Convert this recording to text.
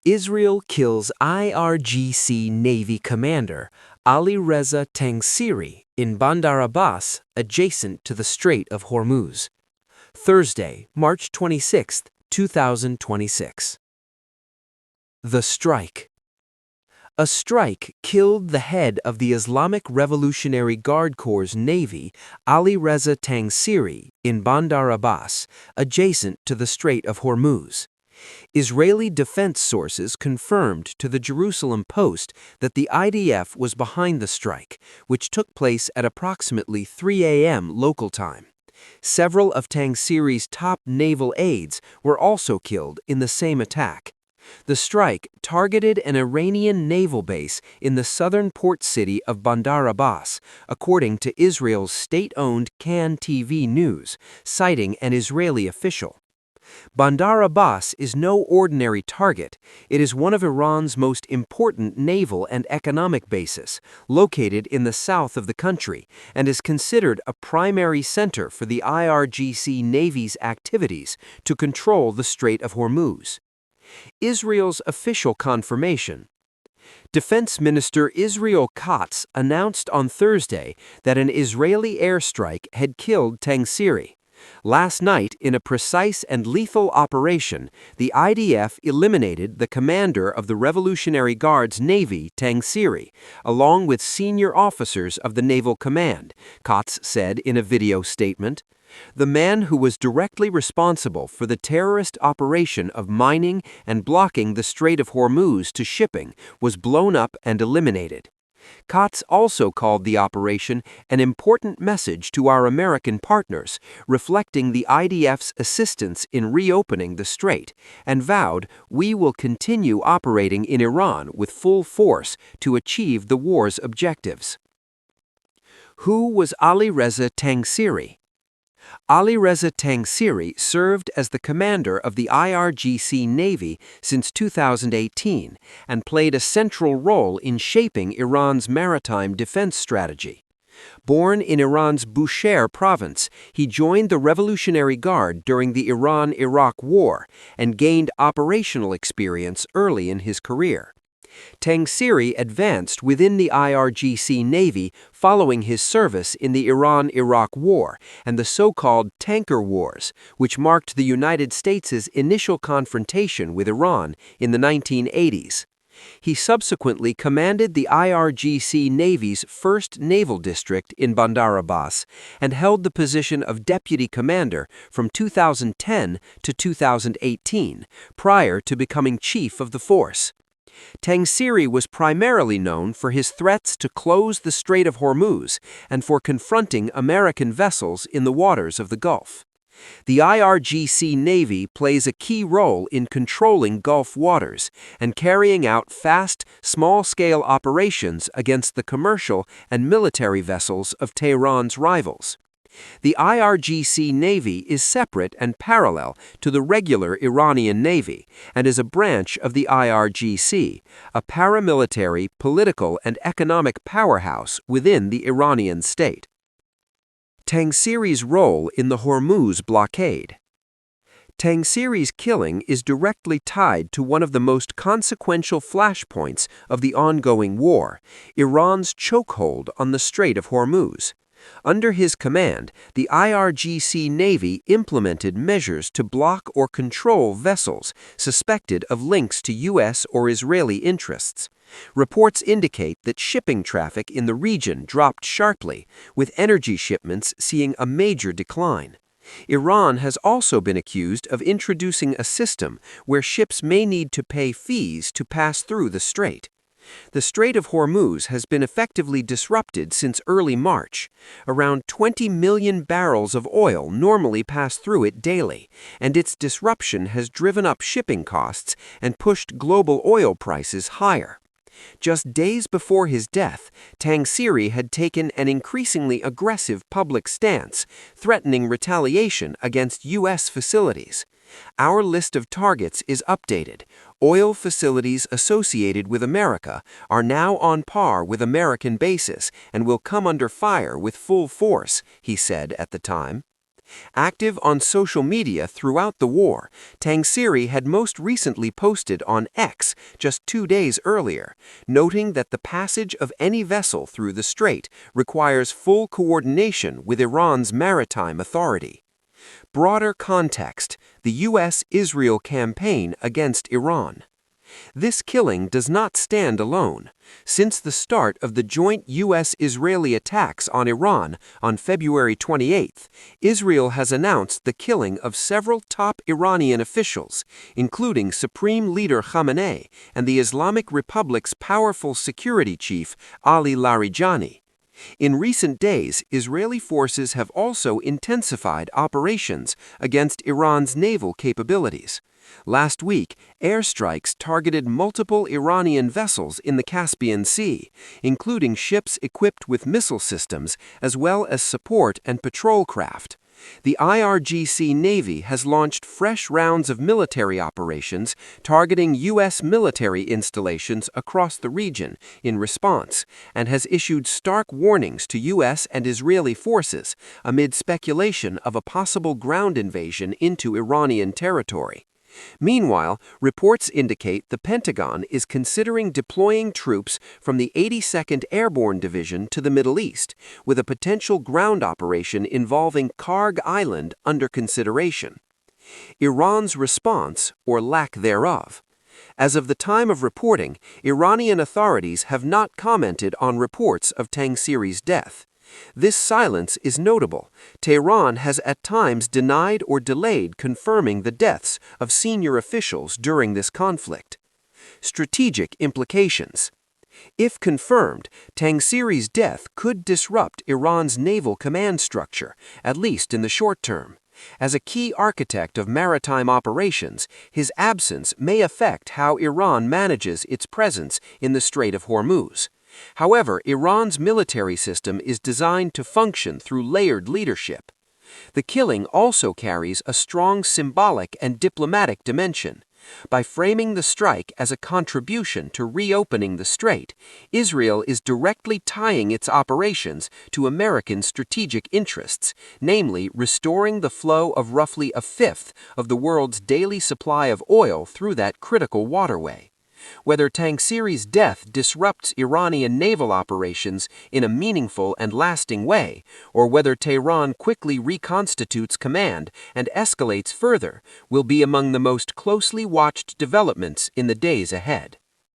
Israel kills IRGC Navy commander Alireza Tangsiri in Bandar Abbas, adjacent to the Strait of Hormuz. Thursday, March 26, 2026. The strike. A strike killed the head of the Islamic Revolutionary Guard Corps' Navy, Alireza Tangsiri, in Bandar Abbas, adjacent to the Strait of Hormuz. Israeli defense sources confirmed to the Jerusalem Post that the IDF was behind the strike, which took place at approximately 3 a.m. local time. Several of Tangsiri's top naval aides were also killed in the same attack. The strike targeted an Iranian naval base in the southern port city of Bandar Abbas, according to Israel's state-owned Kan TV News, citing an Israeli official. Bandar Abbas is no ordinary target. It is one of Iran's most important naval and economic bases, located in the south of the country, and is considered a primary center for the IRGC Navy's activities to control the Strait of Hormuz. Israel's official confirmation. Defense Minister Israel Katz announced on Thursday that an Israeli airstrike had killed Tangsiri. Last night, in a precise and lethal operation, the IDF eliminated the commander of the Revolutionary Guard's Navy, Tangsiri, along with senior officers of the Naval Command, Katz said in a video statement. The man who was directly responsible for the terrorist operation of mining and blocking the Strait of Hormuz to shipping was blown up and eliminated. Katz also called the operation an important message to our American partners, reflecting the IDF's assistance in reopening the strait, and vowed, "We will continue operating in Iran with full force to achieve the war's objectives." Who was Alireza Tangsiri? Alireza Tangsiri served as the commander of the IRGC Navy since 2018 and played a central role in shaping Iran's maritime defense strategy. Born in Iran's Bushehr province, he joined the Revolutionary Guard during the Iran-Iraq War and gained operational experience early in his career. Tangsiri advanced within the IRGC Navy following his service in the Iran-Iraq War and the so-called Tanker Wars, which marked the United States' initial confrontation with Iran in the 1980s. He subsequently commanded the IRGC Navy's 1st Naval District in Bandar Abbas and held the position of Deputy Commander from 2010 to 2018, prior to becoming Chief of the force. Tangsiri was primarily known for his threats to close the Strait of Hormuz and for confronting American vessels in the waters of the Gulf. The IRGC Navy plays a key role in controlling Gulf waters and carrying out fast, small-scale operations against the commercial and military vessels of Tehran's rivals. The IRGC Navy is separate and parallel to the regular Iranian Navy and is a branch of the IRGC, a paramilitary, political, and economic powerhouse within the Iranian state. Tangsiri's role in the Hormuz Blockade. Tangsiri's killing is directly tied to one of the most consequential flashpoints of the ongoing war, Iran's chokehold on the Strait of Hormuz. Under his command, the IRGC Navy implemented measures to block or control vessels suspected of links to U.S. or Israeli interests. Reports indicate that shipping traffic in the region dropped sharply, with energy shipments seeing a major decline. Iran has also been accused of introducing a system where ships may need to pay fees to pass through the strait. The Strait of Hormuz has been effectively disrupted since early March. Around 20 million barrels of oil normally pass through it daily, and its disruption has driven up shipping costs and pushed global oil prices higher. Just days before his death, Tangsiri had taken an increasingly aggressive public stance, threatening retaliation against U.S. facilities. Our list of targets is updated. Oil facilities associated with America are now on par with American bases and will come under fire with full force, he said at the time. Active on social media throughout the war, Tangsiri had most recently posted on X just 2 days earlier, noting that the passage of any vessel through the strait requires full coordination with Iran's maritime authority. Broader context: the U.S.-Israel campaign against Iran. This killing does not stand alone. Since the start of the joint U.S.-Israeli attacks on Iran on February 28, Israel has announced the killing of several top Iranian officials, including Supreme Leader Khamenei and the Islamic Republic's powerful security chief Ali Larijani. In recent days, Israeli forces have also intensified operations against Iran's naval capabilities. Last week, airstrikes targeted multiple Iranian vessels in the Caspian Sea, including ships equipped with missile systems as well as support and patrol craft. The IRGC Navy has launched fresh rounds of military operations targeting U.S. military installations across the region in response, and has issued stark warnings to U.S. and Israeli forces amid speculation of a possible ground invasion into Iranian territory. Meanwhile, reports indicate the Pentagon is considering deploying troops from the 82nd Airborne Division to the Middle East, with a potential ground operation involving Karg Island under consideration. Iran's response, or lack thereof. As of the time of reporting, Iranian authorities have not commented on reports of Tangsiri's death. This silence is notable. Tehran has at times denied or delayed confirming the deaths of senior officials during this conflict. Strategic implications. If confirmed, Tangsiri's death could disrupt Iran's naval command structure, at least in the short term. As a key architect of maritime operations, his absence may affect how Iran manages its presence in the Strait of Hormuz. However, Iran's military system is designed to function through layered leadership. The killing also carries a strong symbolic and diplomatic dimension. By framing the strike as a contribution to reopening the strait, Israel is directly tying its operations to American strategic interests, namely restoring the flow of roughly a fifth of the world's daily supply of oil through that critical waterway. Whether Tangsiri's death disrupts Iranian naval operations in a meaningful and lasting way, or whether Tehran quickly reconstitutes command and escalates further, will be among the most closely watched developments in the days ahead.